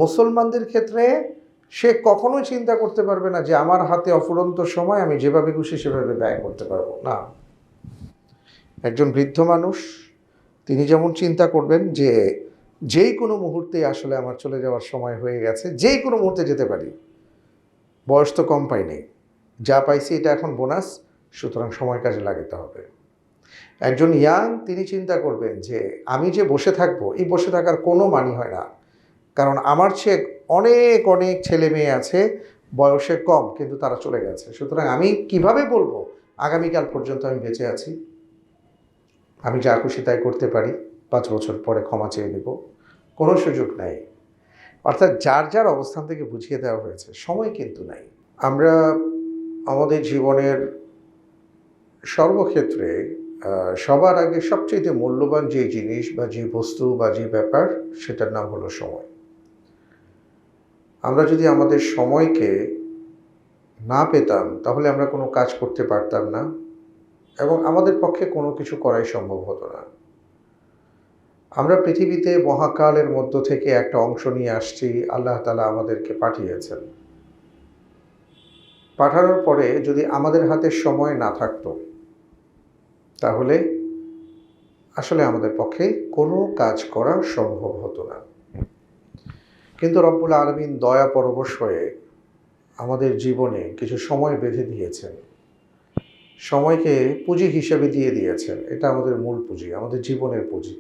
মুসলমানদের ক্ষেত্রে সে কখনোই চিন্তা করতে পারবে না যে আমার হাতে অফুরন্ত সময় আমি যেভাবে খুশি সেভাবে ব্যয় করতে পারবো না। একজন বৃদ্ধ মানুষ তিনি যেমন চিন্তা করবেন যে যেই কোনো মুহূর্তে আসলে আমার চলে যাওয়ার সময় হয়ে গেছে, যেই কোনো মুহূর্তে যেতে পারি, বয়স তো কম পাইনি, যা পাইছি এটা এখন বোনাস, সুতরাং সময় কাজে লাগাতে হবে। একজন ইয়াং তিনি চিন্তা করবেন যে আমি যে বসে থাকবো, এই বসে থাকার কোনো মানি হয় না, কারণ আমার চেয়ে অনেক অনেক ছেলে মেয়ে আছে বয়সে কম কিন্তু তারা চলে গেছে, সুতরাং আমি কিভাবে বলবো আগামীকাল পর্যন্ত আমি বেঁচে আছি, আমি যা খুশি তাই করতে পারি, 5 বছর পরে ক্ষমা চেয়ে নেব, কোনো সুযোগ নাই। অর্থাৎ যার যার অবস্থান থেকে বুঝিয়ে দেওয়া হয়েছে সময় কিন্তু নাই। আমরা আমাদের জীবনের সর্বক্ষেত্রে সবার আগে সবচেয়ে মূল্যবান যে জিনিস বা যে বস্তু বা যে ব্যাপার, সেটার নাম হলো সময়। আমরা যদি আমাদের সময়কে না পেতাম তাহলে আমরা কোনো কাজ করতে পারতাম না এবং আমাদের পক্ষে কোনো কিছু করাই সম্ভব হতো না। আমরা পৃথিবীতে মহাকালের মধ্য থেকে একটা অংশ নিয়ে আসছি, আল্লাহ তাআলা আমাদেরকে পাঠিয়েছেন। পাঠানোর পরে যদি আমাদের হাতে সময় না থাকতো তাহলে আসলে আমাদের পক্ষে কোনো কাজ করা সম্ভব হতো না। কিন্তু রব্বুল আলামিন দয়া পরবশ হয়ে আমাদের জীবনে কিছু সময় বেঁধে দিয়েছেন, সময়কে পুঁজি হিসেবে দিয়ে দিয়েছেন। এটা আমাদের মূল পুঁজি, আমাদের জীবনের পুঁজি।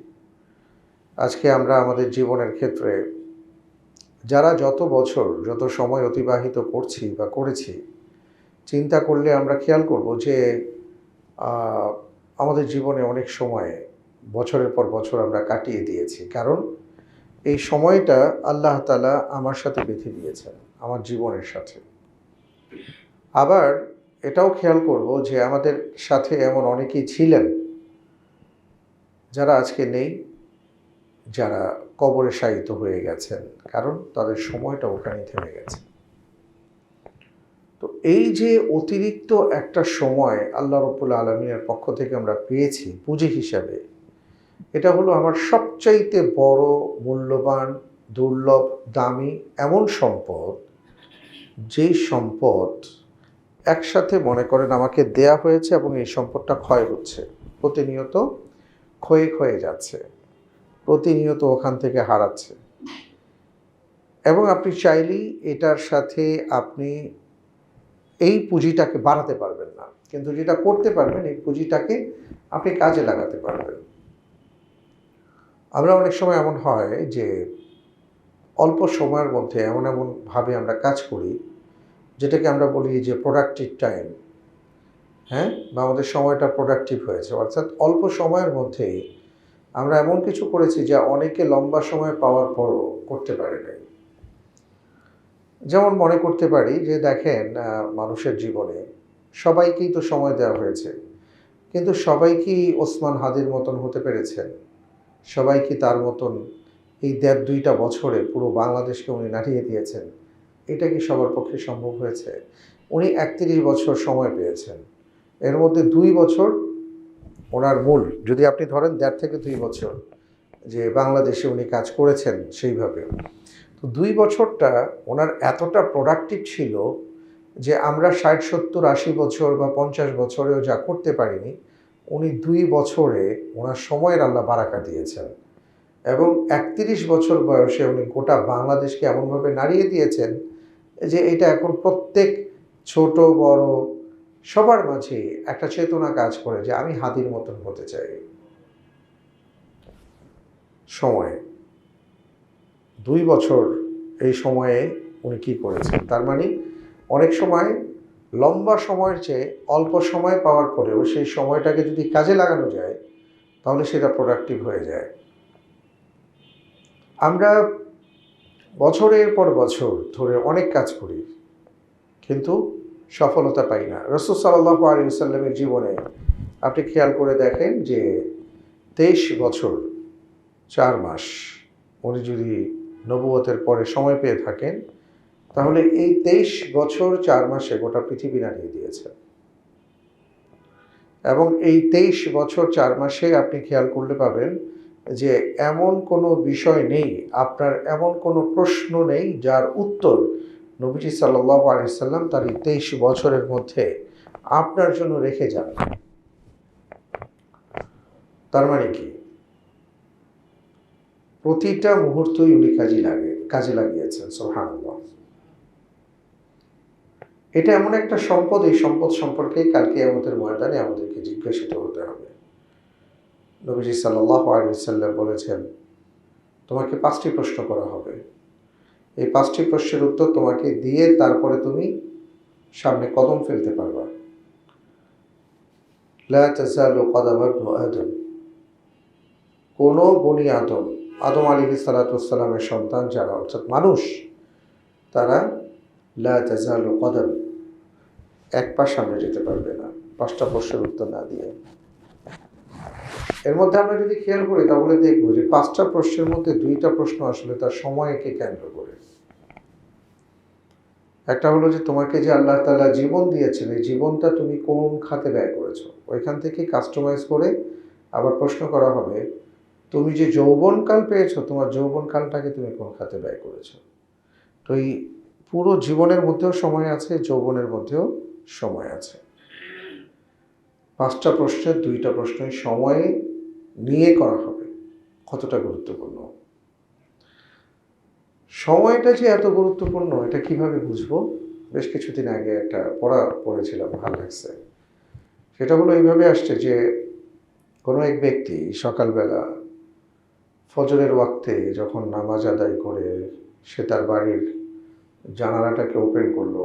আজকে আমরা আমাদের জীবনের ক্ষেত্রে যারা যত বছর যত সময় অতিবাহিত করছি বা করেছি, চিন্তা করলে আমরা খেয়াল করব যে আমাদের জীবনে অনেক সময় বছরের পর বছর আমরা কাটিয়ে দিয়েছি, কারণ এই সময়টা আল্লাহ তাআলা আমার সাথে বেঁধে দিয়েছেন, আমার জীবনের সাথে। আবার এটাও খেয়াল করব যে আমাদের সাথে এমন অনেকেই ছিলেন যারা আজকে নেই, যারা কবরে শায়িত হয়ে গেছেন, কারণ তাদের সময়টা ওখানেই থেমে গেছে। তো এই যে অতিরিক্ত একটা সময় আল্লাহ রাব্বুল আলামিনের পক্ষ থেকে আমরা পেয়েছি পুঁজি হিসাবে, এটা হলো আমার সবচাইতে বড় মূল্যবান, দুর্লভ, দামি এমন সম্পদ, যেই সম্পদ একসাথে মনে করেন আমাকে দেয়া হয়েছে এবং এই সম্পদটা ক্ষয় হচ্ছে, প্রতিনিয়ত ক্ষয়ে ক্ষয়ে যাচ্ছে, প্রতিনিয়ত ওখান থেকে হারাচ্ছে। এবং আপনি চাইলেই এটার সাথে আপনি এই পুঁজিটাকে বাড়াতে পারবেন না, কিন্তু যেটা করতে পারবেন এই পুঁজিটাকে আপনি কাজে লাগাতে পারবেন। আমরা অনেক সময় এমন হয় যে অল্প সময়ের মধ্যে এমনভাবে আমরা কাজ করি যেটাকে আমরা বলি যে প্রোডাক্টিভ টাইম, হ্যাঁ, বা আমাদের সময়টা প্রোডাক্টিভ হয়েছে, অর্থাৎ অল্প সময়ের মধ্যেই আমরা এমন কিছু করেছি যা অনেকে লম্বা সময় পাওয়ার পরও করতে পারে নাই। যেমন মনে করতে পারি যে দেখেন, মানুষের জীবনে সবাইকেই তো সময় দেওয়া হয়েছে, কিন্তু সবাই কি ওসমান হাদির মতন হতে পেরেছেন? সবাই কি তার মতন এই 1.5-2টা বছরে পুরো বাংলাদেশকে উনি নাড়িয়ে দিয়েছেন? এটা কি সবার পক্ষে সম্ভব হয়েছে? উনি 31 বছর সময় পেয়েছেন, এর মধ্যে 2 বছর ওনার মূল, যদি আপনি ধরেন 1.5 থেকে 2 বছর যে বাংলাদেশে উনি কাজ করেছেন সেইভাবে, তো 2 বছরটা ওনার এতটা প্রোডাক্টিভ ছিল যে আমরা 60, 70, 80 বছর বা 50 বছরেও যা করতে পারিনি, উনি 2 বছরে ওনার সময়ের আল্লাহ বারাকা দিয়েছেন এবং 31 বছর বয়সে উনি গোটা বাংলাদেশকে এমনভাবে নাড়িয়ে দিয়েছেন যে এটা এখন প্রত্যেক ছোট বড় সবার মাঝে একটা চেতনা কাজ করে যে আমি হাদির মতন হতে চাই। সময় 2 বছর, এই সময়ে উনি কী করেছেন? তার মানে অনেক সময় লম্বা সময়ের চেয়ে অল্প সময় পাওয়ার পরেও সেই সময়টাকে যদি কাজে লাগানো যায় তাহলে সেটা প্রোডাক্টিভ হয়ে যায়। আমরা বছরের পর বছর ধরে অনেক কাজ করি কিন্তু সফলতা পাই না। রাসূল সাল্লাল্লাহু আলাইহি ওয়াসাল্লামের জীবনে আপনি খেয়াল করে দেখেন যে 23 বছর 4 মাস উনি যদি নবুয়তের পরে সময় পেয়ে থাকেন তাহলে এই 23 বছর 4 মাসে গোটা পৃথিবী নাড়িয়ে দিয়েছেন। এবং এই 23 বছর 4 মাসে আপনি খেয়াল করলে পাবেন যে এমন কোনো বিষয় নেই, আপনার এমন কোনো প্রশ্ন নেই যার উত্তর নবীজি সাল্লাল্লাহু আলাইহি সাল্লাম তার এই 23 বছরের মধ্যে আপনার জন্য রেখে যান। তার মানে কি? প্রতিটা মুহূর্তই উনি কাজে লাগিয়েছেন। সুবহানাল্লাহ। এটা এমন একটা সম্পদ, এই সম্পদ সম্পর্কেই কাল কিয়ামতের ময়দানে আমাদেরকে জিজ্ঞাসিত হতে হবে। নবীজি সাল্লাল্লাহু আলাইহি ওয়াসাল্লাম বলেছেন, তোমাকে 5টি প্রশ্ন করা হবে। এই 5টি প্রশ্নের উত্তর তোমাকে দিয়ে তারপরে তুমি সামনে কদম ফেলতে পারবা। লা তাযালু কদামা ইবনি আদম, কোন বনি আদম, আদম আলাইহিস সালাতু ওয়াস সালামের সন্তান যারা অর্থাৎ মানুষ, তারা লা তাযালু কদাম, এক পা সামনে যেতে পারবে না 5টা প্রশ্নের উত্তর না দিয়ে। এর মধ্যে আমরা যদি খেয়াল করি তাহলে দেখব যে 5টা প্রশ্নের মধ্যে 2টা প্রশ্ন আসলে তার সময়কে কেন্দ্র করে। একটা হলো যে তোমাকে যে আল্লাহ তাআলা জীবন দিয়েছেন, এই জীবনটা তুমি কোন খাতে ব্যয় করেছো, ওইখান থেকে কাস্টমাইজ করে আবার প্রশ্ন করা হবে, তুমি যে যৌবনকাল পেয়েছো, তোমার যৌবনকালটাকে তুমি কোন খাতে ব্যয় করেছো। তো এই পুরো জীবনের মধ্যেও সময় আছে, যৌবনের মধ্যেও সময় আছে। 5টা প্রশ্নের 2টা প্রশ্নই সময় নিয়ে করা হবে। কতটা গুরুত্বপূর্ণ! সময়টা যে এত গুরুত্বপূর্ণ এটা কিভাবে বুঝবো? বেশ কিছুদিন আগে একটা পড়া পড়েছিলাম, ভালো লাগছে। সেটা হলো এইভাবে আসছে যে কোনো এক ব্যক্তি সকালবেলা ফজরের ওয়াক্তে যখন নামাজ আদায় করে সে তার বাড়ির জানালাটাকে ওপেন করলো,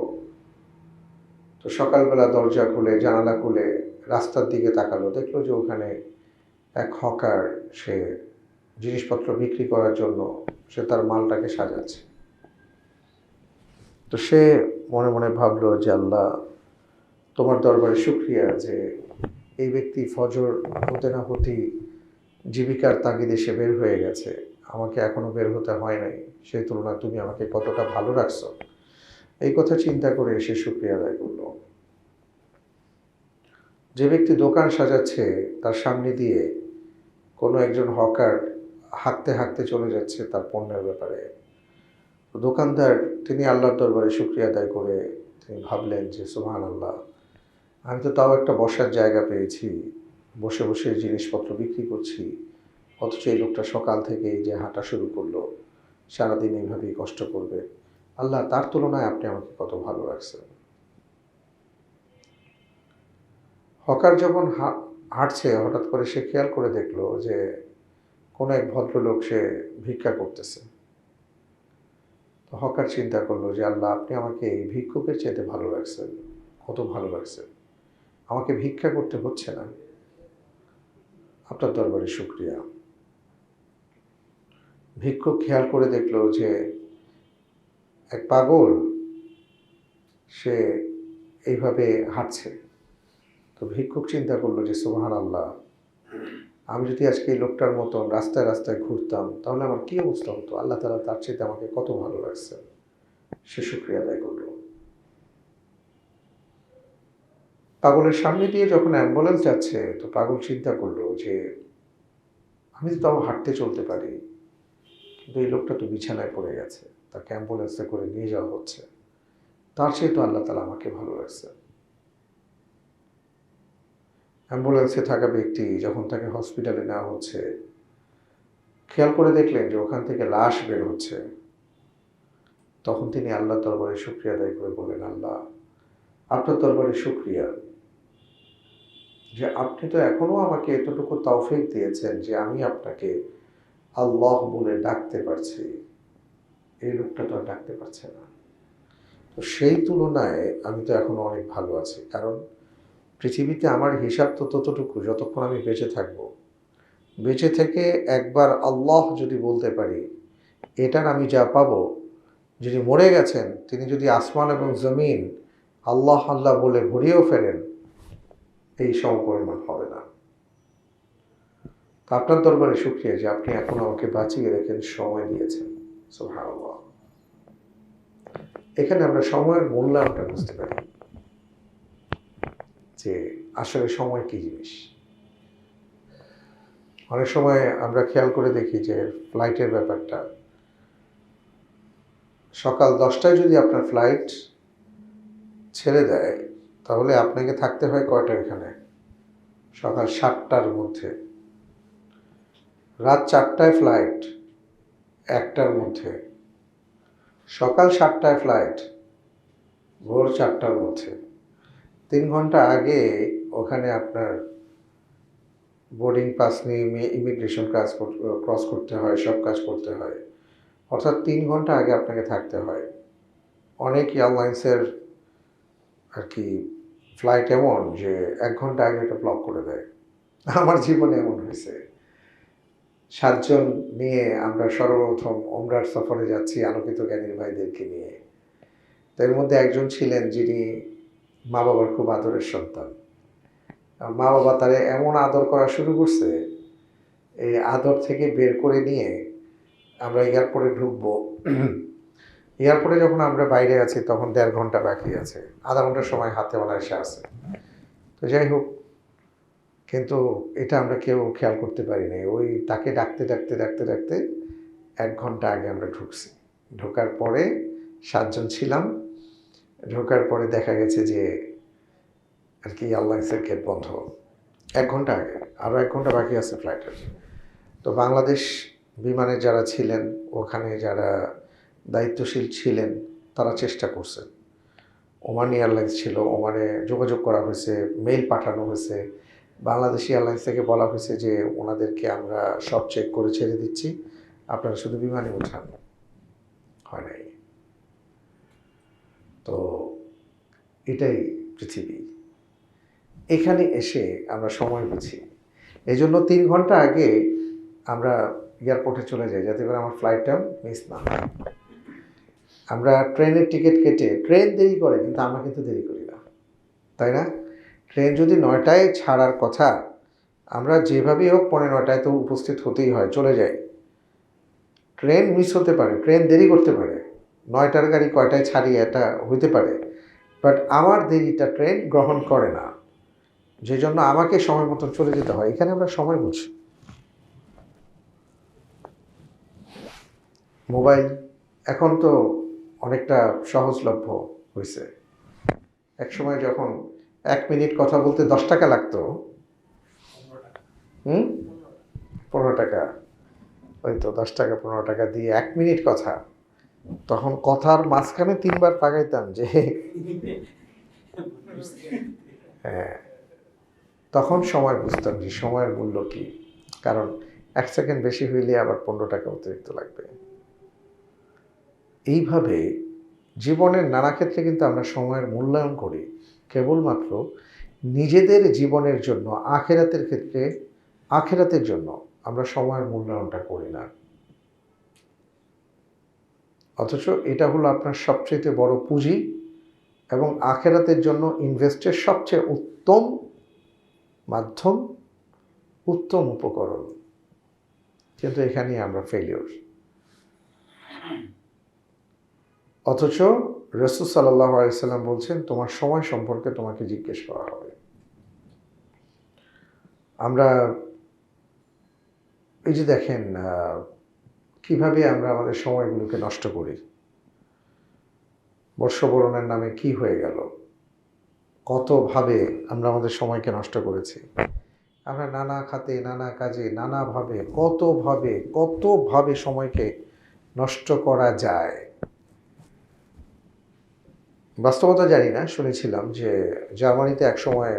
তো সকালবেলা দরজা খুলে জানালা খুলে রাস্তার দিকে তাকালো, দেখলো যে ওখানে এক হকার সে জিনিসপত্র বিক্রি করার জন্য সে তার মালটাকে সাজাচ্ছে। তো সে মনে মনে ভাবলো যে আল্লাহ, তোমার দরবারে শুকরিয়া যে এই ব্যক্তি ফজর হতে না হতেই জীবিকার তাগিদে সে বের হয়ে গেছে, আমাকে এখনো বের হতে হয় নাই, সেই তুলনায় তুমি আমাকে কতটা ভালো রাখছো। এই কথা চিন্তা করে সে শুকরিয়া আদায় করলো। যে ব্যক্তি দোকান সাজাচ্ছে তার সামনে দিয়ে কোনো একজন হকার হাঁটতে হাঁটতে চলে যাচ্ছে তার পণ্যের ব্যাপারে, দোকানদার তিনি আল্লাহর দরবারে শুকরিয়া আদায় করে তিনি ভাবলেন যে সুবহানাল্লাহ, আমি তো তাও একটা বসার জায়গা পেয়েছি, বসে বসে জিনিসপত্র বিক্রি করছি, অথচ এই লোকটা সকাল থেকে এই যে হাঁটা শুরু করলো, সারাদিন এইভাবেই কষ্ট করবে, আল্লাহ তার তুলনায় আপনি আমাকে কত ভালো রাখছেন। হকার যখন হাঁটছে হঠাৎ করে সে খেয়াল করে দেখলো যে কোনো এক ভদ্রলোক সে ভিক্ষা করতেছে। তো হকার চিন্তা করলো যে আল্লাহ, আপনি আমাকে এই ভিক্ষুকের চাইতে ভালো রাখছেন, কত ভালো রাখছেন, আমাকে ভিক্ষা করতে হচ্ছে না, আপনার দরবারে শুকরিয়া। ভিক্ষুক খেয়াল করে দেখলো যে এক পাগল সে এইভাবে হাঁটছে। তো ভিক্ষুক চিন্তা করলো যে সুবহানাল্লাহ, আমি যদি আজকে এই লোকটার মতন রাস্তায় রাস্তায় ঘুরতাম তাহলে আমার কী অবস্থা হতো, আল্লাহ তাআলা তার চাইতে আমাকে কত ভালো রাখছে। সে শুকরিয়া আদায় করলো। পাগলের সামনে দিয়ে যখন অ্যাম্বুলেন্স যাচ্ছে তো পাগল চিন্তা করলো যে আমি তো তাও হাঁটতে চলতে পারি, কিন্তু এই লোকটা তো বিছানায় পড়ে গেছে, তাকে অ্যাম্বুলেন্সে করে নিয়ে যাওয়া হচ্ছে, তার চেয়ে তো আল্লাহ তাআলা আমাকে ভালো রাখছে। অ্যাম্বুলেন্সে থাকা ব্যক্তি যখন তাকে হসপিটালে নেওয়া হচ্ছে, খেয়াল করে দেখলেন যে ওখান থেকে লাশ বের হচ্ছে। তখন তিনি আল্লাহর দরবারে শুকরিয়া আদায় করে বললেন, আল্লাহ, আপনার দরবারে শুকরিয়া যে আপনি তো এখনও আমাকে এতটুকু তৌফিক দিয়েছেন যে আমি আপনাকে আল্লাহ বলে ডাকতে পারছি, এই লোকটা তো আর ডাকতে পারছে না। তো সেই তুলনায় আমি তো এখনও অনেক ভালো আছি, কারণ পৃথিবীতে আমার হিসাব তো ততটুকু যতক্ষণ আমি বেঁচে থাকব। বেঁচে থেকে একবার আল্লাহ যদি বলতে পারি, এটার আমি যা পাবো, যিনি মরে গেছেন তিনি যদি আসমান এবং জমিন আল্লাহ আল্লাহ বলে ভরিয়েও ফেলেন, এই সমপরিমাণ হবে না। তো আপনার দরবারে শুকরিয়া যে আপনি এখন আমাকে বাঁচিয়ে রেখেন, সময় দিয়েছেন। সুবহানাল্লাহ। এখানে আমরা সময়ের মূল্যায়নটা বুঝতে পারি যে আসলে সময় কী জিনিস। অনেক সময় আমরা খেয়াল করে দেখি যে ফ্লাইটের ব্যাপারটা, সকাল 10টায় যদি আপনার ফ্লাইট ছেড়ে দেয়, তাহলে আপনাকে থাকতে হয় কয়টা এখানে? সকাল 7টার মধ্যে। রাত 4টায় ফ্লাইট, 1টার মধ্যে। সকাল 7টায় ফ্লাইট, ভোর 4টার মধ্যে। 3 ঘন্টা আগে ওখানে আপনার বোর্ডিং পাস নিয়ে ইমিগ্রেশন ক্রস করতে হয়, সব কাজ করতে হয়। অর্থাৎ 3 ঘন্টা আগে আপনাকে থাকতে হয়। অনেক এয়ারলাইন্সের আর কি ফ্লাইট এমন যে 1 ঘন্টা আগে এটা ব্লক করে দেয়। আমার জীবনে এমন হয়েছে। 7 জন নিয়ে আমরা সর্বপ্রথম ওমরার সফরে যাচ্ছি আলোকিত জ্ঞানীর ভাইদেরকে নিয়ে। এর মধ্যে একজন ছিলেন যিনি মা বাবার খুব আদরের সন্তান। মা বাবা তারে এমন আদর করা শুরু করছে, এই আদর থেকে বের করে নিয়ে আমরা এয়ারপোর্টে ঢুকবো। এয়ারপোর্টে যখন আমরা বাইরে আছি তখন 1.5 ঘন্টা বাকি আছে, আধা ঘন্টার সময় হাতে অনায়াসে আছে। তো যাই হোক, কিন্তু এটা আমরা কেউ খেয়াল করতে পারিনি। ওই তাকে ডাকতে ডাকতে ডাকতে ডাকতে 1 ঘন্টা আগে আমরা ঢুকছি। ঢোকার পরে 7 জন ছিলাম। ঢোকার পরে দেখা গেছে যে আর কি এয়ারলাইন্সের গেট বন্ধ 1 ঘন্টা আগে, আরও 1 ঘন্টা বাকি আছে ফ্লাইটের। তো বাংলাদেশ বিমানে যারা ছিলেন, ওখানে যারা দায়িত্বশীল ছিলেন, তারা চেষ্টা করছেন। ওমান এয়ারলাইন্স ছিল, ওমানে যোগাযোগ করা হয়েছে, মেইল পাঠানো হয়েছে। বাংলাদেশ এয়ারলাইন্স থেকে বলা হয়েছে যে ওনাদেরকে আমরা সব চেক করে ছেড়ে দিচ্ছি, আপনারা শুধু বিমানে ওঠান। হয় নাই। তো এটাই পৃথিবী। এখানে এসে আমরা সময় বুঝি। এই জন্য 3 ঘন্টা আগে আমরা এয়ারপোর্টে চলে যাই, যাতে করে আমার ফ্লাইটটা মিস না হয়। আমরা ট্রেনের টিকিট কেটে, ট্রেন দেরি করে কিন্তু আমরা কিন্তু দেরি করি না, তাই না? ট্রেন যদি 9টায় ছাড়ার কথা, আমরা যেভাবেই হোক 9:45 তো উপস্থিত হতেই হয়, চলে যাই। ট্রেন মিস হতে পারে, ট্রেন দেরি করতে পারে, 9টার গাড়ি কয়টায় ছাড়ি এটা হইতে পারে, বাট আমার দেরিটা ট্রেন গ্রহণ করে না, যে জন্য আমাকে সময় মতো চলে যেতে হয়। এখানে আমরা সময় বুঝি। মোবাইল এখন তো অনেকটা সহজলভ্য হয়েছে। একসময় যখন 1 মিনিট কথা বলতে 10 টাকা লাগতো, 15 টাকা, ওই তো 10 টাকা 15 টাকা দিয়ে 1 মিনিট কথা, তখন কথার মাঝখানে 3 বার তাকাইতাম যে হ্যাঁ, তখন সময় বুঝতাম যে সময়ের মূল্য কী। কারণ 1 সেকেন্ড বেশি হইলে আবার 15 টাকা অতিরিক্ত লাগবে। এইভাবে জীবনের নানা ক্ষেত্রে কিন্তু আমরা সময়ের মূল্যায়ন করি কেবলমাত্র নিজেদের জীবনের জন্য। আখেরাতের ক্ষেত্রে, আখেরাতের জন্য আমরা সময়ের মূল্যায়নটা করি না। অথচ এটা হলো আপনার সবচেয়ে বড় পুঁজি এবং আখেরাতের জন্য ইনভেস্টের সবচেয়ে উত্তম মাধ্যম, উত্তম উপকরণ। কিন্তু এখানেই আমরা ফেলিওর। অথচ রাসূল সাল্লাল্লাহু আলাইহি সাল্লাম বলছেন, তোমার সময় সম্পর্কে তোমাকে জিজ্ঞেস করা হবে। আমরা এই যে দেখেন কিভাবে আমরা আমাদের সময়গুলোকে নষ্ট করি। বর্ষবরণের নামে কি হয়ে গেল, কতভাবে আমরা আমাদের সময়কে নষ্ট করেছি। আমরা নানা খাতে, নানা কাজে, নানাভাবে, কতভাবে সময়কে নষ্ট করা যায়। বাস্তবতা জানি না, শুনেছিলাম যে জার্মানিতে একসময়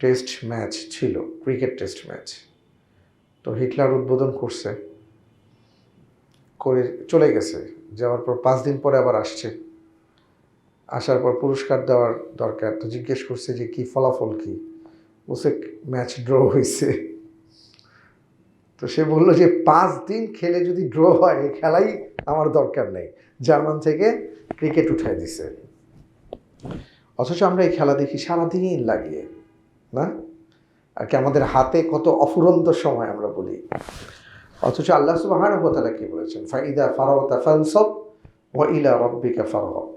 টেস্ট ম্যাচ ছিল, ক্রিকেট টেস্ট ম্যাচ। তো হিটলার উদ্বোধন করছে, করে চলে গেছে। যাওয়ার পর 5 দিন পরে আবার আসছে। আসার পর পুরস্কার দেওয়ার দরকার, তো জিজ্ঞেস করছে যে কি ফলাফল কি। বলছে ম্যাচ ড্র হয়েছে। তো সে বললো যে 5 দিন খেলে যদি ড্র হয়, এই খেলাই আমার দরকার নেই। জার্মান থেকে ক্রিকেট উঠায় দিছে। অথচ আমরা এই খেলা দেখি সারাদিন লাগিয়ে, না? আর কি আমাদের হাতে কত অফুরন্ত সময় আমরা বলি। অথচ আল্লাহ সুবহানাহু ওয়া তাআলা কি বলেছেন, ফাইদা ফারাগতা ফানসাব ওয়া ইলা রাব্বিকা ফারগাব।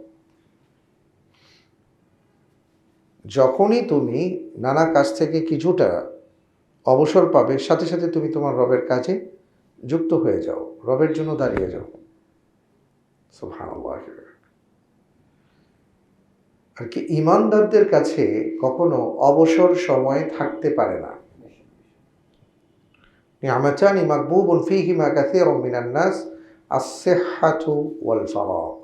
যখনই তুমি নানা কাজ থেকে কিছুটা অবসর পাবে, সাথে সাথে তুমি তোমার রবের কাজে যুক্ত হয়ে যাও, রবের জন্য দাঁড়িয়ে যাও। সুবহানাল্লাহ। আর কি ঈমানদারদের কাছে কখনো অবসর সময় থাকতে পারে না। নি'মাতানি মাগবুবুন ফীহিমা কাসীরুম মিনান নাস আস-সিহহাতু ওয়াল ফারাগ।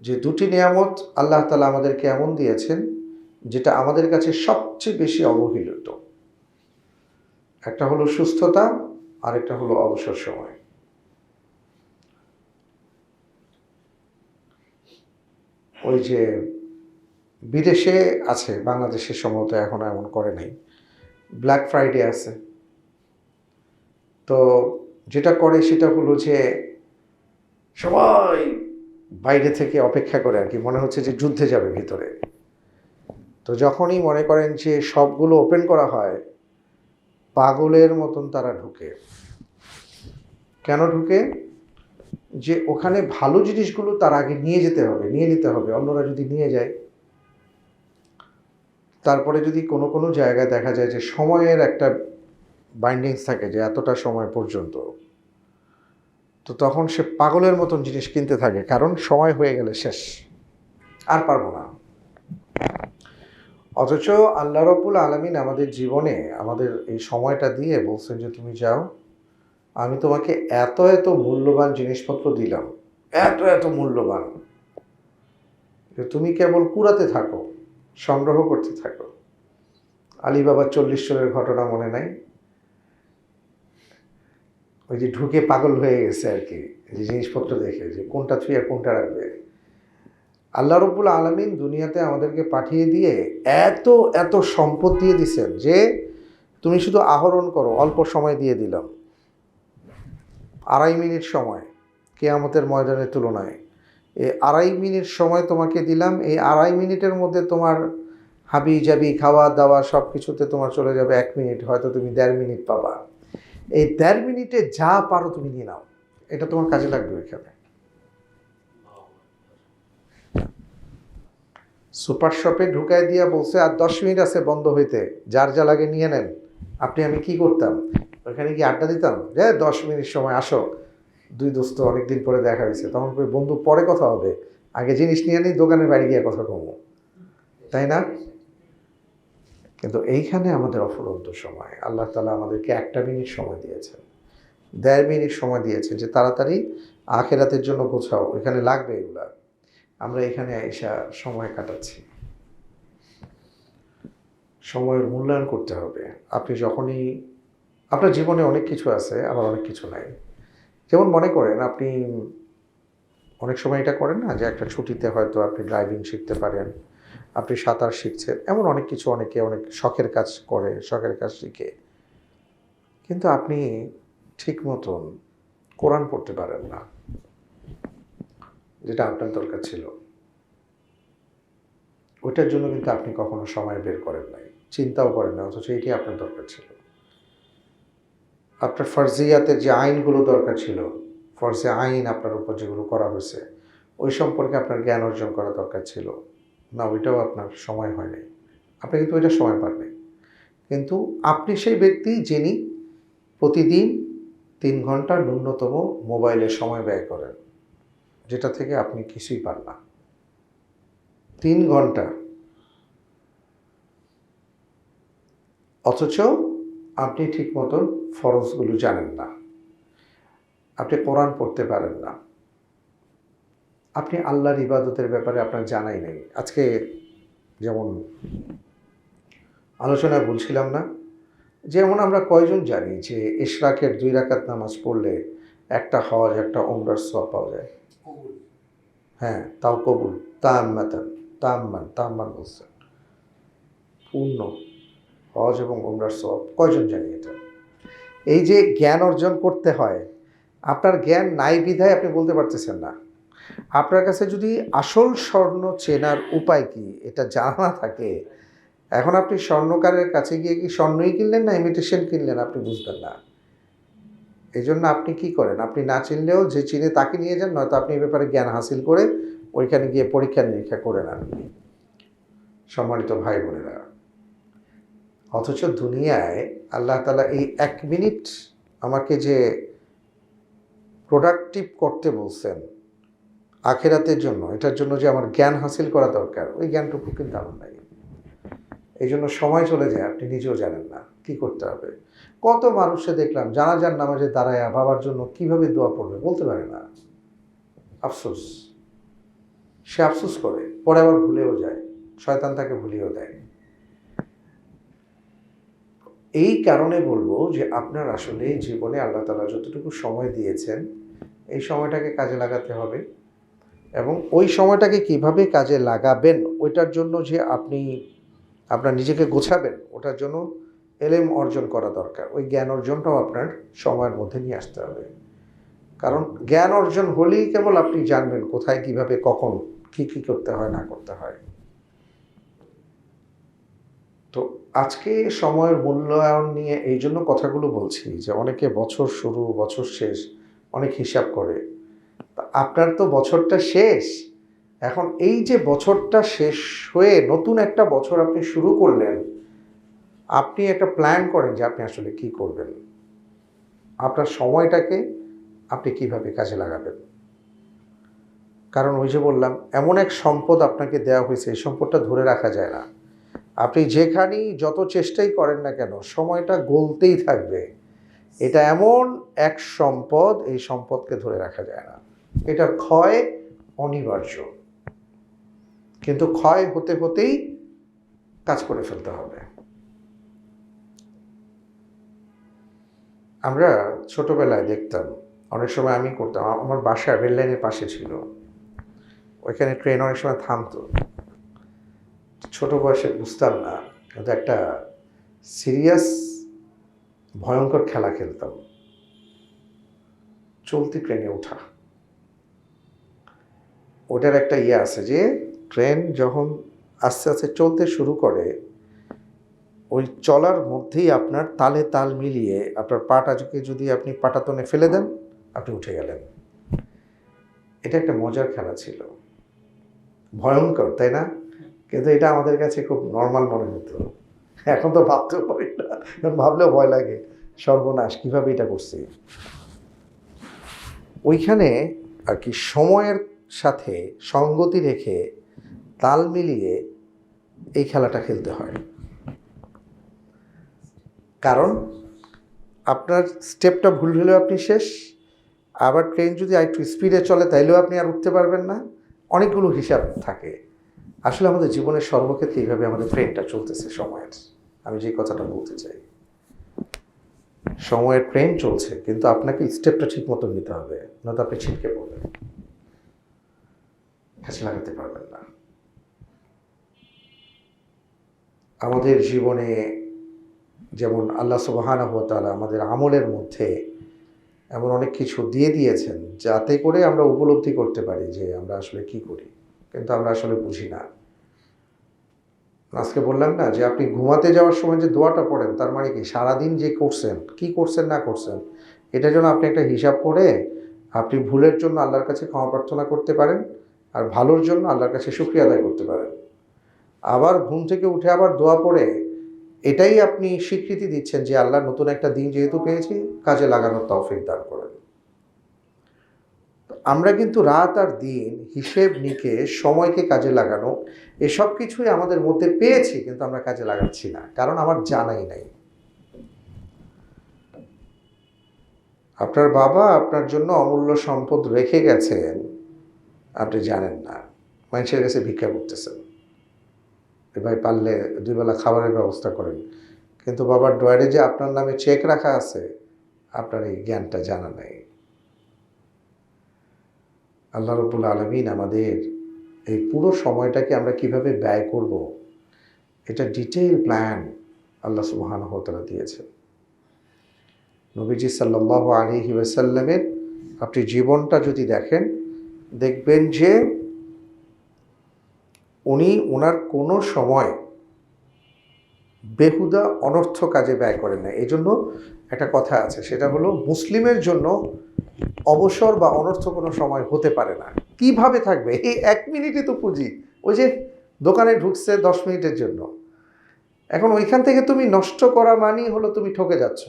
যে দুটি নিয়ামত আল্লাহ তাআলা আমাদেরকে এমন দিয়েছেন যেটা আমাদের কাছে সবচেয়ে বেশি অবহেলিত। একটা হলো সুস্থতা, আরেকটা হলো অবসর সময়। ওই যে বিদেশে আছে, বাংলাদেশে সম্ভবত এখনো এমন করে নাই, ব্ল্যাক ফ্রাইডে আছে। তো যেটা করে সেটা হলো যে সবাই বাইরে থেকে অপেক্ষা করে আর কি, মনে হচ্ছে যে যুদ্ধে যাবে ভিতরে। তো যখনই মনে করেন যে সবগুলো ওপেন করা হয়, পাগলের মতন তারা ঢুকে। কেন ঢুকে? যে ওখানে ভালো জিনিসগুলো তার আগে নিয়ে যেতে হবে, নিয়ে নিতে হবে, অন্যরা যদি নিয়ে যায়। তারপরে যদি কোনো কোনো জায়গায় দেখা যায় যে সময়ের একটা বাইন্ডিংস থাকে যে এতটা সময় পর্যন্ত, তো তখন সে পাগলের মতন জিনিস কিনতে থাকে, কারণ সময় হয়ে গেলে শেষ, আর পারবো না। অথচ আল্লাহ রাব্বুল আলামিন আমাদের জীবনে আমাদের এই সময়টা দিয়ে বলছেন যে তুমি যাও, আমি তোমাকে এত এত মূল্যবান জিনিসপত্র দিলাম, এত এত মূল্যবান, যে তুমি কেবল কুড়াতে থাকো, সংগ্রহ করতে থাকো। আলী বাবার 40 চোরের ঘটনা মনে নাই? ওই যে ঢুকে পাগল হয়ে গেছে আর কি, যে জিনিসপত্র দেখে যে কোনটা থুয়ে কোনটা রাখবে। আল্লাহ রাব্বুল আলামিন দুনিয়াতে আমাদেরকে পাঠিয়ে দিয়ে এত এত সম্পদ দিয়ে দিছেন যে তুমি শুধু আহরণ করো। অল্প সময় দিয়ে দিলাম, 2.5 মিনিট সময় কিয়ামতের ময়দানের তুলনায়। এই 2.5 মিনিট সময় তোমাকে দিলাম, এই 2.5 মিনিটের মধ্যে তোমার হাবি জাবি খাওয়া দাওয়া সব কিছুতে তোমার চলে যাবে 1 মিনিট, হয়তো তুমি 1.5 মিনিট পাবা। এই 1.5 মিনিটে যা পারো তুমি নিয়ে নাও, এটা তোমার কাজে লাগবে ওইখানে। সুপার শপে ঢুকাই দিয়া বলছে আর 10 মিনিট আছে বন্ধ হইতে, যার যা লাগে নিয়ে নেন। আমি কি করতাম? ওইখানে কি আড্ডা দিতাম যে 10 মিনিট সময় আসো, দুই দোস্ত অনেকদিন পরে দেখা হয়েছে, তখন বন্ধু পরে কথা হবে, আগে জিনিস নিয়ে নিই, দোকানের বাইরে গিয়ে কথা কমো, তাই না? কিন্তু এইখানে আমাদের অফুরন্ত সময়। আল্লাহ তাআলা আমাদেরকে 1 মিনিট সময় দিয়েছেন, 1.5 মিনিট সময় দিয়েছেন যে তাড়াতাড়ি আখিরাতের জন্য গোছাও, এখানে লাগবে এগুলা। আমরা এখানে এসে সময় কাটাচ্ছি। সময়ের মূল্যায়ন করতে হবে। আপনি যখনই, আপনার জীবনে অনেক কিছু আছে, আবার অনেক কিছু নাই। যেমন মনে করেন আপনি অনেক সময় এটা করেন না যে একটা ছুটিতে হয়তো আপনি ড্রাইভিং শিখতে পারেন, আপনি সাঁতার শিখছেন, এমন অনেক কিছু অনেকে অনেক শখের কাজ করে, শখের কাজ শিখে। কিন্তু আপনি ঠিক মতন কোরআন পড়তে পারেন না, যেটা আপনার দরকার ছিল। ওইটার জন্য কিন্তু আপনি কখনো সময় বের করেন নাই, চিন্তাও করেন না, অথচ এটি আপনার দরকার ছিল। আপনার ফরজিয়াতের যে আইনগুলো দরকার ছিল, ফরজে আইন আপনার উপর যেগুলো করা হয়েছে, ওই সম্পর্কে আপনার জ্ঞান অর্জন করা দরকার ছিল না, ওইটাও আপনার সময় হয়নি। আপনি কিন্তু ওইটা সময় পান নাই। কিন্তু আপনি সেই ব্যক্তি যিনি প্রতিদিন 3 ঘন্টা ন্যূনতম মোবাইলে সময় ব্যয় করেন, যেটা থেকে আপনি কিছুই পান না। 3 ঘন্টা, অথচ আপনি ঠিক মতন ফরজগুলো জানেন না, আপনি কোরআন পড়তে পারেন না, আপনি আল্লাহর ইবাদতের ব্যাপারে আপনার জানাই নেই। আজকে যেমন আলোচনায় বলছিলাম না, যেমন আমরা কয়জন জানি যে ইশরাকের 2 রাকাত নামাজ পড়লে একটা হজ একটা উমরার সওয়াব পাওয়া যায়? হ্যাঁ, তাও কবুল, তাম্মান বলছেন, পূর্ণ হজ এবং উমরার সওয়াব। কয়জন জানি এটা? এই যে জ্ঞান অর্জন করতে হয়, আপনার জ্ঞান নাই বিধায় আপনি বলতে পারতেছেন না। আপনার কাছে যদি আসল স্বর্ণ চেনার উপায় কি এটা জানা না থাকে, এখন আপনি স্বর্ণকারের কাছে গিয়ে কি স্বর্ণই কিনলেন না ইমিটেশন কিনলেন, আপনি বুঝবেন না। এই জন্য আপনি কি করেন, আপনি না চিনলেও যে চিনে তাকে নিয়ে যান, নয়তো আপনি এই ব্যাপারে জ্ঞান হাসিল করে ওইখানে গিয়ে পরীক্ষা নিরীক্ষা করে নেন। সম্মানিত ভাই বোনেরা, অথচ দুনিয়ায় আল্লাহ তাআলা এই 1 মিনিট আমাকে যে প্রোডাক্টিভ করতে বলছেন আখিরাতের জন্য, এটার জন্য যে আমার জ্ঞান হাসিল করা দরকার, ওই জ্ঞানটুকু কিন্তু আমার নাই। এই জন্য সময় চলে যায়, আপনি নিজেও জানেন না কি করতে হবে। কত মানুষে দেখলাম জানাজার নামাজে দাঁড়ায়া বাবার জন্য কিভাবে দোয়া পড়বে বলতে পারে না। আফসোস, সে আফসোস করে, পরে আবার ভুলেও যায়, শয়তান তাকে ভুলিয়েও দেয়। এই কারণে বলবো যে আপনার আসলে জীবনে আল্লাহ তাআলা যতটুকু সময় দিয়েছেন এই সময়টাকে কাজে লাগাতে হবে, এবং ওই সময়টাকে কিভাবে কাজে লাগাবেন ওইটার জন্য যে আপনি আপনার নিজেকে গোছাবেন, ওটার জন্য এলেম অর্জন করা দরকার। ওই জ্ঞান অর্জনটাও আপনার সময়ের মধ্যে নিয়ে আসতে হবে, কারণ জ্ঞান অর্জন হলেই কেবল আপনি জানবেন কোথায় কিভাবে কখন কি কি করতে হয় না করতে হয়। তো আজকে সময়ের মূল্যায়ন নিয়ে এই জন্য কথাগুলো বলছি যে অনেকে বছর শুরু বছর শেষ অনেক হিসাব করে। তা আপনার তো বছরটা শেষ, এখন এই যে বছরটা শেষ হয়ে নতুন একটা বছর আপনি শুরু করলেন, আপনি একটা প্ল্যান করেন যে আপনি আসলে কি করবেন, আপনার সময়টাকে আপনি কিভাবে কাজে লাগাবেন। কারণ ওই যে বললাম, এমন এক সম্পদ আপনাকে দেওয়া হয়েছে, এই সম্পদটা ধরে রাখা যায় না। আপনি যেখানেই যত চেষ্টাই করেন না কেন সময়টা গলতেই থাকবে। এটা এমন এক সম্পদ, এই সম্পদকে ধরে রাখা যায় না। এটার ক্ষয় অনিবার্য, কিন্তু ক্ষয় হতে হতেই কাজ করে ফেলতে হবে। আমরা ছোটবেলায় দেখতাম, অনেক সময় আমি করতাম, আমার বাসা রেল লাইনের পাশে ছিল, ওইখানে ট্রেন অনেক সময় থামতো। ছোট বয়সে বুঝতাম না, কিন্তু একটা সিরিয়াস ভয়ঙ্কর খেলা খেলতাম, চলতি ট্রেনে ওঠা। ওটার একটা আছে যে ট্রেন যখন আস্তে আস্তে চলতে শুরু করে, ওই চলার মধ্যেই আপনার তালে তাল মিলিয়ে আপনার পাটাকে যদি আপনি পাটাতনে ফেলে দেন, আপনি উঠে গেলেন। এটা একটা মজার খেলা ছিল, ভয়ঙ্কর তাই না? কিন্তু এটা আমাদের কাছে খুব নর্মাল মনে হতো। এখন তো ভাবতেও পারি না, এখন ভাবলেও ভয় লাগে, সর্বনাশ কিভাবে এটা করছি। ওইখানে আর কি সময়ের সাথে সঙ্গতি রেখে তাল মিলিয়ে এই খেলাটা খেলতে হয়। কারণ আপনার স্টেপটা ভুল হলেও আপনি শেষ, আবার ট্রেন যদি আরেকটু স্পিডে চলে তাইলেও আপনি আর উঠতে পারবেন না। অনেকগুলো হিসাব থাকে। আসলে আমাদের জীবনের সর্বক্ষেত্রে এইভাবে আমাদের ট্রেনটা চলতেছে সময়ের। আমি যে কথাটা বলতে চাই, সময়ের ট্রেন চলছে, কিন্তু আপনাকে স্টেপটা ঠিক মতো নিতে হবে, নয়তো আপনি ছিটকে পড়বেন, কাছে লাগাতে পারবেন না। আমাদের জীবনে যেমন আল্লাহ সুবহানাহু ওয়া তাআলা আমাদের আমলের মধ্যে এমন অনেক কিছু দিয়ে দিয়েছেন যাতে করে আমরা উপলব্ধি করতে পারি যে আমরা আসলে কি করি, কিন্তু আমরা আসলে বুঝি না। আজকে বললাম না যে আপনি ঘুমাতে যাওয়ার সময় যে দোয়াটা পড়েন, তার মানে কি সারাদিন যে করছেন, কি করছেন না করছেন, এটার জন্য আপনি একটা হিসাব করে আপনি ভুলের জন্য আল্লাহর কাছে ক্ষমা প্রার্থনা করতে পারেন, আর ভালোর জন্য আল্লাহর কাছে শুকরিয়া আদায় করতে পারেন। আবার ঘুম থেকে উঠে আবার দোয়া পড়ে এটাই আপনি স্বীকৃতি দিচ্ছেন যে আল্লাহ নতুন একটা দিন যেহেতু পেয়েছি, কাজে লাগানোর তৌফিক দান করেন। আমরা কিন্তু রাত আর দিন, হিসেব নিকেশ, সময়কে কাজে লাগানো, এসব কিছুই আমাদের মধ্যে পেয়েছি, কিন্তু আমরা কাজে লাগাচ্ছি না, কারণ আমার জানাই নাই। আপনার বাবা আপনার জন্য অমূল্য সম্পদ রেখে গেছেন, আপনি জানেন না, মানুষের কাছে ভিক্ষা করতেছেন, ভাই পারলে 2 বেলা খাবারের ব্যবস্থা করেন, কিন্তু বাবার ড্রয়ারে যে আপনার নামে চেক রাখা আছে, আপনার এই জ্ঞানটা জানা নাই। আল্লাহ রাব্বুল আলামিন আমাদের এই পুরো সময়টাকে আমরা কিভাবে ব্যয় করব, এটা ডিটেইল প্ল্যান আল্লাহ সুবহানাহু ওয়া তাআলা দিয়েছেন। নবীজি সাল্লাল্লাহু আলাইহি ওয়াসাল্লামের আপনি জীবনটা যদি দেখেন, দেখবেন যে উনি ওনার কোনো সময় বেহুদা অনর্থ কাজে ব্যয় করেন না। এই জন্য একটা কথা আছে, সেটা হলো মুসলিমের জন্য অবসর বা অনর্থ কোনো সময় হতে পারে না। কিভাবে থাকবে? এই 1 মিনিটই তো পুঁজি। ওই যে দোকানে ঢুকছে 10 মিনিটের জন্য, এখন ওইখান থেকে তুমি নষ্ট করা মানেই হলো তুমি ঠকে যাচ্ছ,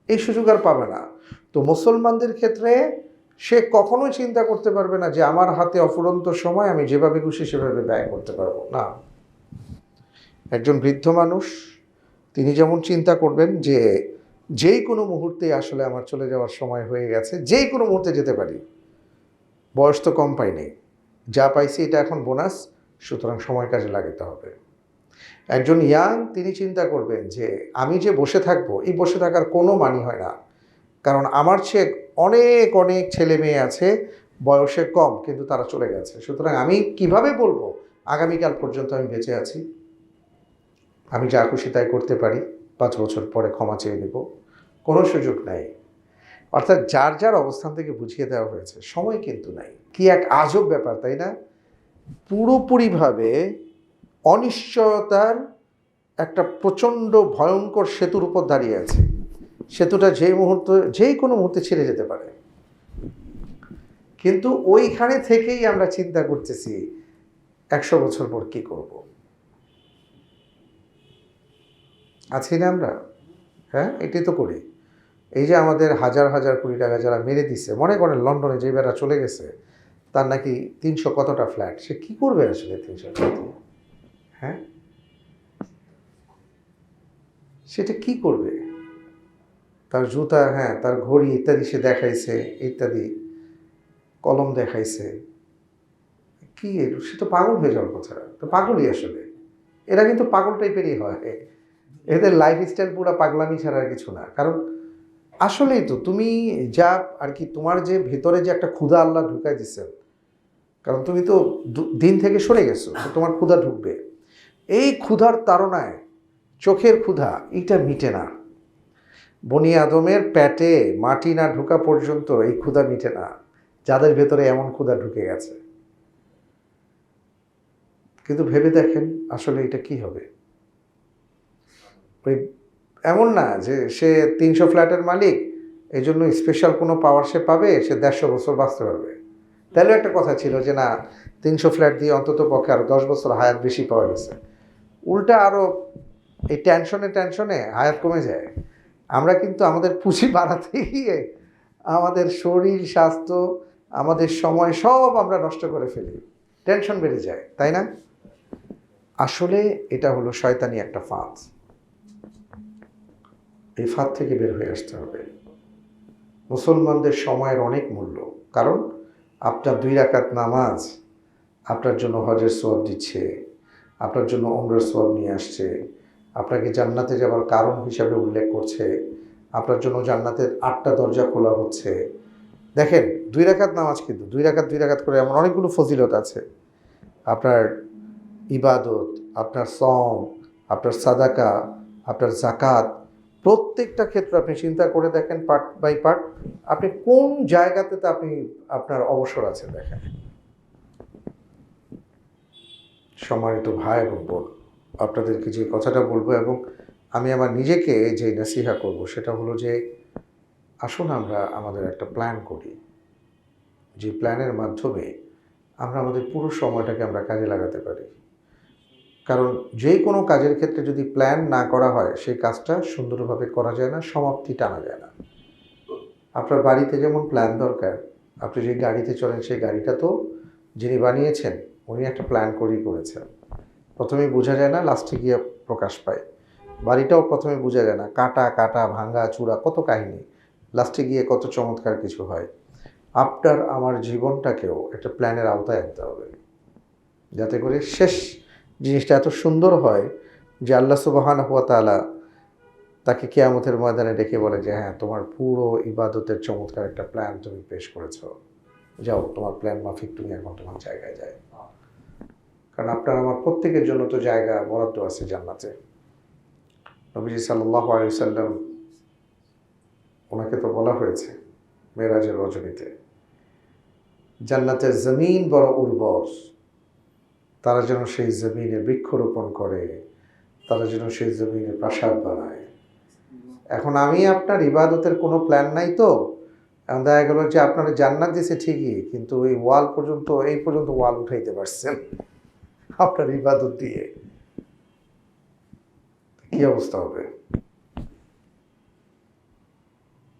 এই সুযোগ আর পাবে না। তো মুসলমানদের ক্ষেত্রে সে কখনোই চিন্তা করতে পারবে না যে আমার হাতে অফুরন্ত সময়, আমি যেভাবে খুশি সেভাবে ব্যয় করতে পারবো না। একজন বৃদ্ধ মানুষ তিনি যেমন চিন্তা করবেন যে যেই কোনো মুহূর্তে আসলে আমার চলে যাওয়ার সময় হয়ে গেছে, যেই কোনো মুহূর্তে যেতে পারি, বয়স তো কম পাইনি, যা পাইছি এটা এখন বোনাস, সুতরাং সময় কাজে লাগাতে হবে। একজন ইয়াং তিনি চিন্তা করবেন যে আমি যে বসে থাকবো, এই বসে থাকার কোনো মানে হয় না, কারণ আমার চেয়ে অনেক অনেক ছেলে মেয়ে আছে বয়সে কম কিন্তু তারা চলে গেছে, সুতরাং আমি কিভাবে বলবো আগামীকাল পর্যন্ত আমি বেঁচে আছি, আমি যা খুশি তাই করতে পারি, 5 বছর পরে ক্ষমা চেয়ে নেব, কোনো সুযোগ নাই। অর্থাৎ যার যার অবস্থান থেকে বুঝিয়ে দেওয়া হয়েছে সময় কিন্তু নাই। কি এক আজব ব্যাপার, তাই না? পুরোপুরিভাবে অনিশ্চয়তার একটা প্রচণ্ড ভয়ঙ্কর সেতুর উপর দাঁড়িয়ে আছে। সেতুটা যেই কোনো মুহূর্তে ছেড়ে যেতে পারে, কিন্তু ওইখানে থেকেই আমরা চিন্তা করতেছি 100 বছর পর কি করব। আছি না আমরা? হ্যাঁ, এটাই তো করি। এই যে আমাদের হাজার হাজার কোটি টাকা যারা মেরে দিছে, মনে করেন লন্ডনে যে বেড়া চলে গেছে, তার নাকি 300 কতটা ফ্ল্যাট, সে কি করবে আসলে 300 ফ্ল্যাট? হ্যাঁ, সেটা কি করবে? তার জুতা, হ্যাঁ, তার ঘড়ি ইত্যাদি সে দেখাইছে, ইত্যাদি কলম দেখাইছে, কি সে তো পাগল হয়ে যাওয়ার কথা, তো পাগলই আসলে। এরা কিন্তু পাগল টাইপেরই হয়, এদের লাইফস্টাইল পুরো পাগলামি ছাড়া আর কিছু না। কারণ আসলেই তো তুমি যা আর কি, তোমার যে ভেতরে যে একটা ক্ষুধা আল্লাহ ঢুকাই দিচ্ছেন, কারণ তুমি তো দিন থেকে সরে গেছো, তো তোমার ক্ষুধা ঢুকবে। এই ক্ষুধার তাড়নায় চোখের ক্ষুধা এটা মিটে না, বনি আদমের পেটে মাটি না ঢোকা পর্যন্ত এই ক্ষুধা মিটে না, যাদের ভেতরে এমন ক্ষুধা ঢুকে গেছে। কিন্তু ভেবে দেখেন আসলে এটা কি হবে। ওই এমন না যে সে 300 ফ্ল্যাটের মালিক, এই জন্য স্পেশাল কোনো পাওয়ার সে পাবে, সে 150 বছর বাঁচতে পারবে। তাহলেও একটা কথা ছিল যে না, 300 ফ্ল্যাট দিয়ে অন্তত পক্ষে আরও 10 বছর হায়াত বেশি পাওয়া গেছে। উল্টা আরও এই টেনশনে হায়াত কমে যায়। আমরা কিন্তু আমাদের পুঁজি বাড়াতে গিয়ে আমাদের শরীর স্বাস্থ্য, আমাদের সময় সব আমরা নষ্ট করে ফেলি, টেনশন বেড়ে যায়, তাই না? আসলে এটা হলো শয়তানি একটা ফাঁদ। এই ফাঁদ থেকে বের হয়ে আসতে হবে। মুসলমানদের সময়ের অনেক মূল্য, কারণ আপনার 2 রাকাত নামাজ আপনার জন্য হজের সওয়াব দিচ্ছে, আপনার জন্য উমরার সওয়াব নিয়ে আসছে, আপনাকে জান্নাতে যাওয়ার কারণ হিসাবে উল্লেখ করছে, আপনার জন্য জান্নাতের 8টা দরজা খোলা হচ্ছে। দেখেন 2 রাকাত নামাজ, কিন্তু 2 রাকাত করে এমন অনেকগুলো ফজিলত আছে। আপনার ইবাদত, আপনার সওম, আপনার সাদাকা, আপনার যাকাত, প্রত্যেকটা ক্ষেত্রে আপনি চিন্তা করে দেখেন পার্ট বাই পার্ট, আপনি কোন জায়গাতে আপনি আপনার অবসর আছে দেখেন। সম্মানিত ভাই এবং বোন, আপনাদেরকে যে কথাটা বলবো এবং আমি আমার নিজেকে যে নসিহা করব, সেটা হলো যে আসুন আমরা আমাদের একটা প্ল্যান করি, যে প্ল্যানের মাধ্যমে আমরা আমাদের পুরো সময়টাকে আমরা কাজে লাগাতে পারি। কারণ যে কোনো কাজের ক্ষেত্রে যদি প্ল্যান না করা হয়, সেই কাজটা সুন্দরভাবে করা যায় না, সমাপ্তি টানা যায় না। আপনার বাড়িতে যেমন প্ল্যান দরকার, আপনি যে গাড়িতে চলেন সেই গাড়িটা তো যিনি বানিয়েছেন উনি একটা প্ল্যান করেই করেছেন। প্রথমে বোঝা যায় না, লাস্টে গিয়ে প্রকাশ পায়। বাড়িটাও প্রথমে বোঝা যায় না, কাটা কাটা ভাঙ্গা চূড়া কত কাহিনী, লাস্টে গিয়ে কত চমৎকার কিছু হয়। আপনার আমার জীবনটাকেও একটা প্ল্যানের আওতায় আনতে হবে, যাতে করে শেষ জিনিসটা এত সুন্দর হয় যে আল্লাহ সুবহানাহু ওয়া তাআলা তাকে কিয়ামতের ময়দানে ডেকে বলে যে হ্যাঁ, তোমার পুরো ইবাদতের চমৎকার একটা প্ল্যান তুমি পেশ করেছো, যাও তোমার প্ল্যান মাফিক তুমি এখন তোমার জায়গায় যাও। কারণ আপনার আমার প্রত্যেকের জন্য তো জায়গা বরাদ্দ আছে জান্নাতে। নবীজি সাল্লাল্লাহু আলাইহি ওয়াসাল্লাম, ওনাকে তো বলা হয়েছে মেরাজের রজনীতে, জান্নাতের জমিন বড় উর্বর, তারা যেন সেই জমিনে বৃক্ষরোপণ করে, তারা যেন সেই জমিনে প্রাসাদ বানায়। এখন আমি আপনার ইবাদতের কোনো প্ল্যান নাই, তো এখন দেখা গেল যে আপনার জান্নাত দিয়েছে ঠিকই, কিন্তু এই ওয়াল পর্যন্ত, এই পর্যন্ত ওয়াল উঠাইতে পারছেন আপনার ইবাদত দিয়ে। কি অবস্থা হবে?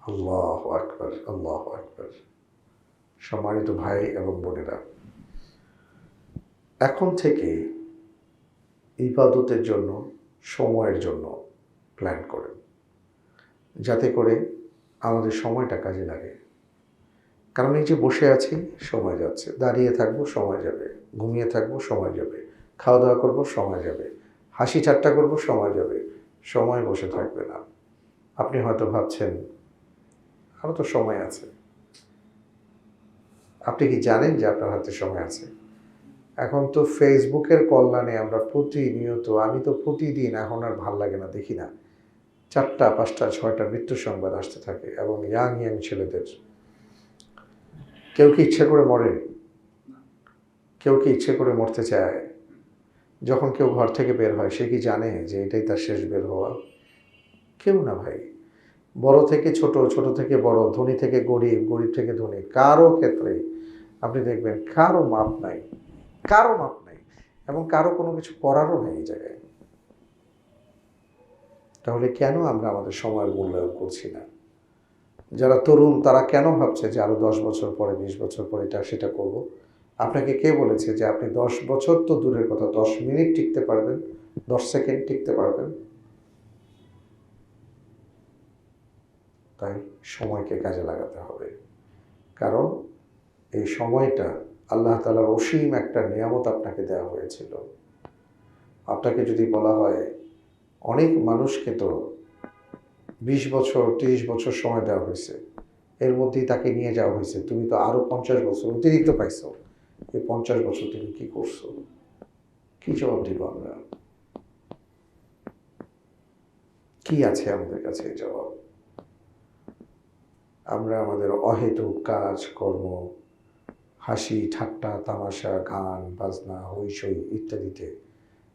আল্লাহু আকবার, আল্লাহু আকবার। সম্মানিত ভাই এবং বোনেরা, এখন থেকে ইবাদতের জন্য, সময়ের জন্য প্ল্যান করেন, যাতে করে আমাদের সময়টা কাজে লাগে। কারণ এই যে বসে আছি, সময় যাচ্ছে, দাঁড়িয়ে থাকবো, সময় যাবে, ঘুমিয়ে থাকবো, সময় যাবে, খাওয়া দাওয়া করবো, সময় যাবে, হাসি ঠাট্টা করবো, সময় যাবে, সময় বসে থাকবে না। আপনি হয়তো ভাবছেন আরও তো সময় আছে। আপনি কি জানেন যে আপনার হাতে সময় আছে? এখন তো ফেসবুকের কল্যাণে আমরা প্রতিনিয়ত, আমি তো প্রতিদিন, এখন আর ভাল লাগে না, দেখি না, 4টা 5টা 6টা মৃত্যু সংবাদ আসতে থাকে, এবং ইয়াং ছেলেদের। কেউ কি ইচ্ছে করে মরে? কেউ কি ইচ্ছে করে মরতে চায়? যখন কেউ ঘর থেকে বের হয়, সে কি জানে যে এটাই তার শেষ বের হওয়া? কেউ না ভাই। বড় থেকে ছোট, ছোট থেকে বড়, ধনী থেকে গরিব, গরিব থেকে ধনী, কারো ক্ষেত্রে আপনি দেখবেন কারো মাপ নাই, কারো মাপ নাই, এবং কারো কোনো কিছু করারও নেই এই জায়গায়। তাহলে কেন আমরা আমাদের সময়ের মূল্যায়ন করছি না? যারা তরুণ তারা কেন ভাবছে যে আরও 10 বছর পরে, 20 বছর পরে এটা সেটা করব? আপনাকে কে বলেছে যে আপনি 10 বছর তো দূরের কথা, 10 মিনিট টিকতে পারবেন, 10 সেকেন্ড টিকতে পারবেন? তাই সময়কে কাজে লাগাতে হবে। কারণ এই সময়টা আল্লাহ তাআলার অসীম একটা নিয়ামত আপনাকে দেওয়া হয়েছিল। আপনাকে যদি বলা হয়, অনেক মানুষকে তো 20 বছর 30 বছর সময় দেওয়া হয়েছে, এর মধ্যেই তাকে নিয়ে যাওয়া হয়েছে, তুমি তো আরও 50 বছর অতিরিক্ত পাইছো, এই 50 বছর তুমি কি করছো? কি জবাব দিব আমরা? কি আছে আমাদের কাছে এই জবাব? আমরা আমাদের অহেতুক কাজ কর্ম, হাসি ঠাট্টা তামাশা, গান বাজনা, হইচই ইত্যাদিতে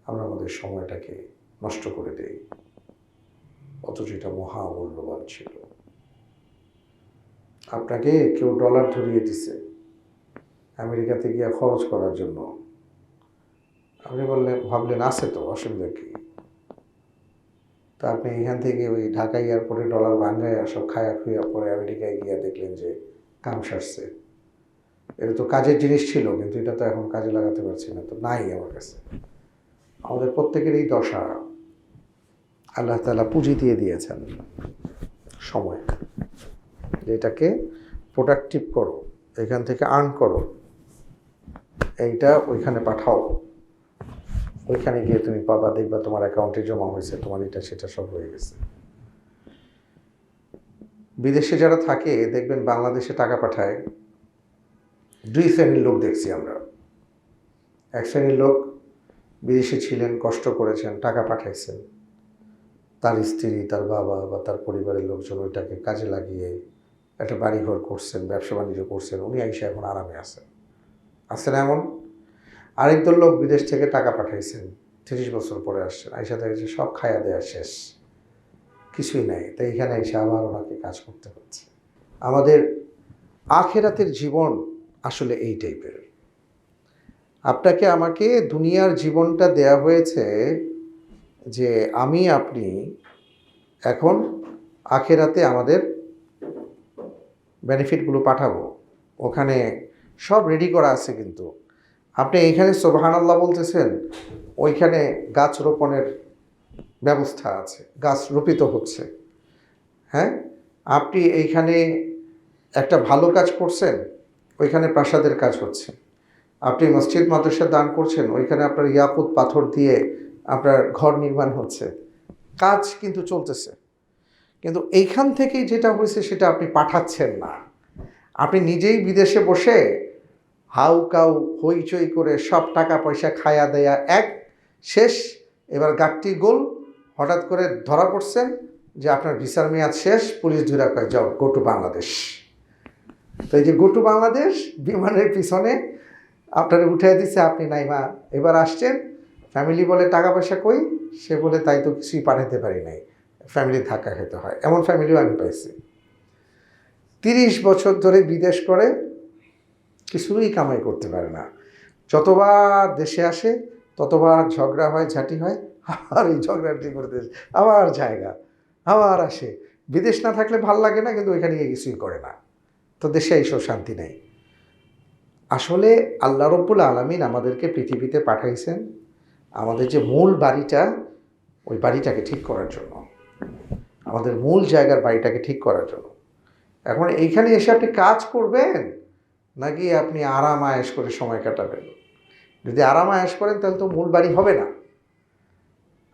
আমরা আমাদের সময়টাকে নষ্ট করে দেই, অথচ এটা মহামূল্যবান ছিল। আপনাকে কেউ ডলার ধরিয়ে দিছে আমেরিকাতে গিয়ে খরচ করার জন্য, আপনি ভাবলেন আছে তো, অসুবিধা কী? তা আপনি এখান থেকে ওই ঢাকা এয়ারপোর্টে ডলার ভাঙ্গায় সব খায়া খুঁয়া পরে আমেরিকায় গিয়ে দেখলেন যে কাম সারছে। এটা তো কাজের জিনিস ছিল, কিন্তু এটা তো এখন কাজে লাগাতে পারছি না, তো নাই আমার কাছে। আমাদের প্রত্যেকের এই দশা। আল্লাহ তাআলা পুঁজি দিয়ে দিয়েছেন সময়, এটাকে প্রোডাক্টিভ করো, এখান থেকে আর্ন করো, এইটা ওইখানে পাঠাও, ওইখানে গিয়ে তুমি পাবা, দেখবা তোমার অ্যাকাউন্টে জমা হয়েছে, তোমার এটা সেটা সব হয়ে গেছে। বিদেশে যারা থাকে দেখবেন বাংলাদেশে টাকা পাঠায়, 2 শ্রেণীর লোক দেখছি আমরা। এক শ্রেণীর লোক বিদেশে ছিলেন, কষ্ট করেছেন, টাকা পাঠাইছেন, তার স্ত্রী, তার বাবা বা তার পরিবারের লোকজন ওইটাকে কাজে লাগিয়ে একটা বাড়িঘর করছেন, ব্যবসা বাণিজ্য করছেন, উনি আইসা এখন আরামে আছেন না এমন? আরেক দল লোক বিদেশ থেকে টাকা পাঠাইছেন, 30 বছর পরে আসছেন, আইসা দেখেছে সব খায়া দেয়া শেষ, কিছুই নাই, তাই এখানে এসে আবার ওনাকে কাজ করতে হচ্ছে। আমাদের আখিরাতের জীবন আসলে এই টাইপের। আপনাকে আমাকে দুনিয়ার জীবনটা দেয়া হয়েছে যে আমি আপনি এখন আখিরাতে আমাদের বেনিফিটগুলো পাঠাবো, ওখানে সব রেডি করা আছে। কিন্তু আপনি এইখানে সুবহানাল্লাহ বলতেছেন, ওইখানে গাছ রোপণের ব্যবস্থা আছে, গাছ রোপিত হচ্ছে। হ্যাঁ, আপনি এইখানে একটা ভালো কাজ করছেন, ওইখানে প্রাসাদের কাজ হচ্ছে। আপনি মসজিদ মাদ্রাসা দান করছেন, ওইখানে আপনার ইয়াকুত পাথর দিয়ে আপনার ঘর নির্মাণ হচ্ছে, কাজ কিন্তু চলতেছে। কিন্তু এইখান থেকেই যেটা হয়েছে সেটা আপনি পাঠাচ্ছেন না। আপনি নিজেই বিদেশে বসে হাউ কাউ হইচই করে সব টাকা পয়সা খায়া দেয়া এক শেষ, এবার গাট্টি গোল, হঠাৎ করে ধরা পড়ছেন যে আপনার ভিসার মেয়াদ শেষ, পুলিশ ধরে কয় যাও গো টু বাংলাদেশ। তো এই যে গো টু বাংলাদেশ বিমানের পিছনে আপনারা উঠে দিচ্ছে, আপনি নাইমা এবার আসছেন, ফ্যামিলি বলে টাকা পয়সা কই, সে বলে তাই তো কিছুই পাঠাতে পারি নাই, ফ্যামিলি ধাক্কা খেতে হয়। এমন ফ্যামিলিও আমি পাইছি, 30 বছর ধরে বিদেশ করে কিছুই কামাই করতে পারে না, যতবার দেশে আসে ততবার ঝগড়া হয়, ঝাঁটি হয়, আবার এই ঝগড়াঝাটি করতে আবার জায়গা আবার আসে। বিদেশ না থাকলে ভাল লাগে না, কিন্তু ওইখানে গিয়ে কিছুই করে না। তো দেশে এইসব শান্তি নেই। আসলে আল্লাহ রব্বুল আলামিন আমাদেরকে পৃথিবীতে পাঠাইছেন আমাদের যে মূল বাড়িটা, ওই বাড়িটাকে ঠিক করার জন্য, আমাদের মূল জায়গার বাড়িটাকে ঠিক করার জন্য। এখন এইখানে এসে আপনি কাজ করবেন নাকি আপনি আরাম আয়েশ করে সময় কাটাবেন? যদি আরাম আয়েশ করেন তাহলে তো মূল বাড়ি হবে না।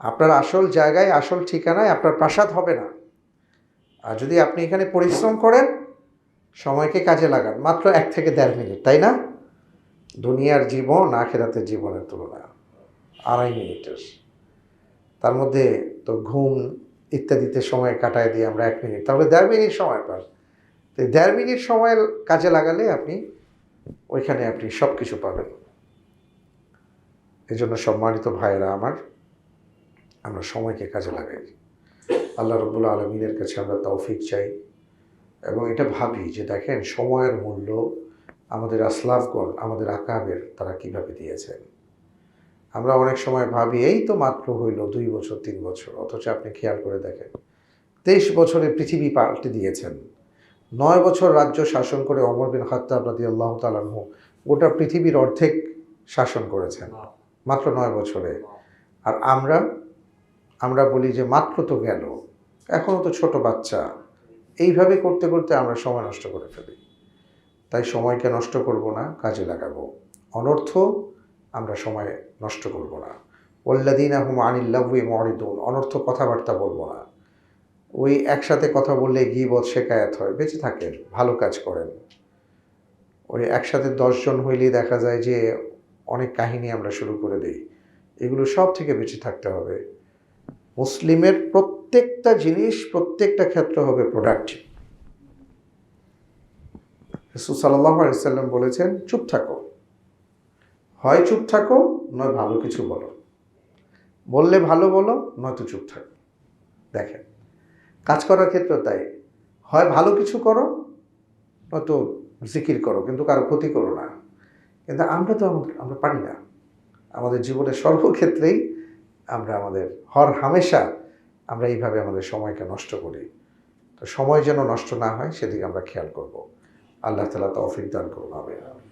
আপনার আসল জায়গায়, আসল ঠিকানায় আপনার প্রাসাদ হবে না। আর যদি আপনি এখানে পরিশ্রম করেন, সময়কে কাজে লাগান, মাত্র 1 থেকে 1.5 মিনিট, তাই না? দুনিয়ার জীবন আখিরাতের জীবনের তুলনা 2.5 মিনিটের। তার মধ্যে তো ঘুম ইত্যাদিতে সময় কাটায় দিয়ে আমরা 1 মিনিট, তাহলে 1.5 মিনিট সময় পান। তো 1.5 মিনিট সময়ের কাজে লাগালে আপনি ওইখানে আপনি সব কিছু পাবেন। এই জন্য সম্মানিত ভাইয়েরা আমার, আমরা সময়কে কাজে লাগাই। আল্লাহ রব্বুল আলমিনের কাছে আমরা তৌফিক চাই এবং এটা ভাবি যে দেখেন সময়ের মূল্য আমাদের আসলাফগণ, আমাদের আকাবের, তারা কিভাবে দিয়েছেন। আমরা অনেক সময় ভাবি এই তো মাত্র হইল 2 বছর 3 বছর, অথচ আপনি খেয়াল করে দেখেন 23 বছরে পৃথিবী পাল্টে দিয়েছেন। 9 বছর রাজ্য শাসন করে ওমর বিন খাত্তাব রাদিয়াল্লাহু তাআলা আনহু গোটা পৃথিবীর অর্ধেক শাসন করেছেন মাত্র 9 বছরে। আর আমরা বলি যে মাত্র তো গেল, এখনও তো ছোট বাচ্চা। এইভাবে করতে করতে আমরা সময় নষ্ট করে ফেলি। তাই সময়কে নষ্ট করব না, কাজে লাগাবো। অনর্থ আমরা সময় নষ্ট করব না। ওয়াল্লাযীনা হুম আনিল লাগওয়ি মুরিদুন, অনর্থ কথাবার্তা বলবো না। ওই একসাথে কথা বললে গীবত শেকায়াত হয়, বেঁচে থাকেন, ভালো কাজ করেন। ওই একসাথে 10 জন হইলেই দেখা যায় যে অনেক কাহিনী আমরা শুরু করে দিই। এগুলো সব থেকে বেঁচে থাকতে হবে। মুসলিমের প্রত্যেকটা জিনিস, প্রত্যেকটা ক্ষেত্র হবে প্রোডাক্টিভ। রাসূল সাল্লাল্লাহু আলাইহি ওয়াসাল্লাম বলেছেন, চুপ থাকো, হয় চুপ থাকো, নয় ভালো কিছু বলো। বললে ভালো বলো, নয়তো চুপ থাকো। দেখেন কাজ করার ক্ষেত্রে তাই, হয় ভালো কিছু করো, নয়তো জিকির করো, কিন্তু কারো ক্ষতি করো না। কিন্তু আমরা পারি না। আমাদের জীবনের সর্বক্ষেত্রেই আমাদের হামেশা আমরা এইভাবে আমাদের সময়কে নষ্ট করি। তো সময় যেন নষ্ট না হয় সেদিকে আমরা খেয়াল করব। আল্লাহ তাআলা তৌফিক দান করুন। আমিন।